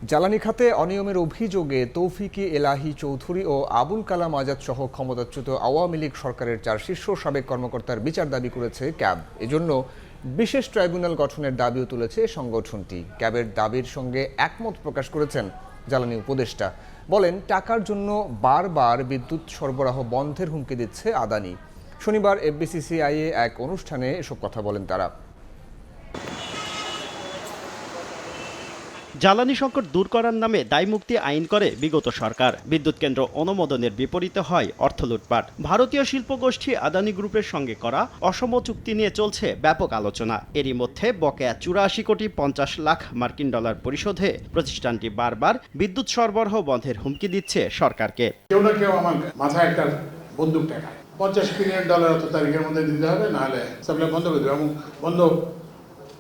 জ্বালানি খাতে অনিয়মের অভিযোগে তৌফিকি এলাহি চৌধুরী ও আবুল কালাম আজাদ সহ ক্ষমতাচ্যুত আওয়ামী লীগ সরকারের 4 শীর্ষ সাবেক কর্মকর্তার বিচার দাবি করেছে ক্যাব। এজন্য বিশেষ ট্রাইব্যুনাল গঠনের দাবিও তুলেছে সংগঠনটি। ক্যাবের দাবির সঙ্গে একমত প্রকাশ করেছেন জ্বালানি উপদেষ্টা। বলেন, টাকার জন্য বারবার বিদ্যুৎ সরবরাহ বন্ধের হুমকি দিচ্ছে আদানি। শনিবার এফবিসিসিআইয়ে এক অনুষ্ঠানে এসব কথা বলেন তারা। জ্বালানি সংকট দূর করার নামে দায়মুক্তি আইন করে বিগত সরকার। বিদ্যুৎ কেন্দ্র অনুমোদনের বিপরীতে হয় অর্থ লুটপাট। ভারতীয় শিল্পগোষ্ঠী আদানি গ্রুপের সঙ্গে করা অসম চুক্তি নিয়ে চলছে ব্যাপক আলোচনা। এরই মধ্যে বকেয়া 84 কোটি 50 লাখ মার্কিন ডলার পরিশোধে প্রতিষ্ঠানটি বারবার বিদ্যুৎ সরবরাহ বন্ধের হুমকি দিচ্ছে সরকারকে। কেউ না কেউ আমার মাথায় একটা বন্দুক টেকায়, $50 বিলিয়ন অত তারিখের মধ্যে দিতে হবে, নাহলে সাপ্লাই বন্ধ করে দেবে, এবং বন্ধ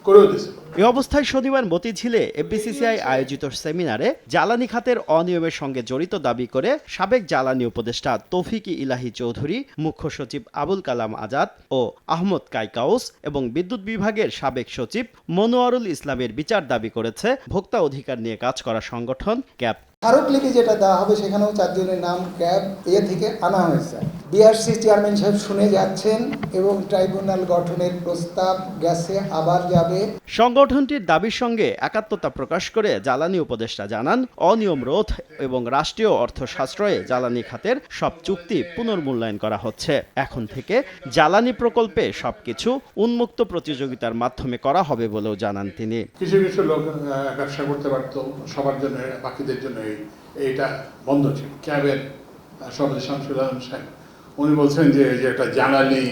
করেও দিয়েছে। এ অবস্থায় শনিবার মতিঝিলে এফবিসিসিআই আয়োজিত সেমিনারে জ্বালানি খাতের অনিয়মের সঙ্গে জড়িত দাবি করে সাবেক জ্বালানি উপদেষ্টা তৌফিকি ইলাহি চৌধুরী, মুখ্য সচিব আবুল কালাম আজাদ ও আহমদ কাইকাউস এবং বিদ্যুৎ বিভাগের সাবেক সচিব মনোয়ারুল ইসলামের বিচার দাবি করেছে ভোক্তা অধিকার নিয়ে কাজ করা সংগঠন ক্যাব। স্মারকলিপি যেটা দেওয়া হবে সেখানেও 4 জনের নাম ক্যাব থেকে আনা হয়েছে। বিআরসি চেয়ারম্যান সাহেব শুনে যাচ্ছেন এবং ট্রাইব্যুনাল গঠনের প্রস্তাব গেছে, আবার যাবে। সংগঠনটির দাবির সঙ্গে একাত্মতা প্রকাশ করে জ্বালানি উপদেষ্টা জানান, অনিয়ম রোধ এবং রাষ্ট্রীয় অর্থ সাশ্রয়ে জ্বালানি খাতের সব চুক্তি পুনর্মূল্যায়ন করা হচ্ছে। এখন থেকে জ্বালানি প্রকল্পে সবকিছু উন্মুক্ত প্রতিযোগিতার মাধ্যমে করা হবে বলেও জানান তিনি। কিছু কিছু লোক ব্যবসা করতে পারতো, সবার জন্য, বাকিদের জন্য এইটা বন্ধ ছিল। ক্যাবের সভাপতি শামসুল আলম সাহেব উনি বলছেন যে একটা জ্বালানি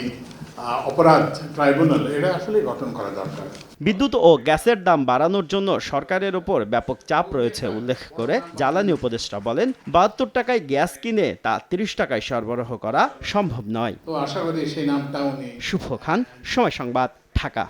অপরাধ ট্রাইব্যুনাল এটা আসলে গঠন করা দরকার। বিদ্যুৎ ও গ্যাসের দাম বাড়ানোর জন্য সরকারের ওপর ব্যাপক চাপ রয়েছে উল্লেখ করে জ্বালানি উপদেষ্টা বলেন, 72 টাকায় গ্যাস কিনে তা 30 টাকায় সরবরাহ করা সম্ভব নয়। তো আশা করি সেই নামটা উনি। শুভ খান, সময় সংবাদ, ঢাকা।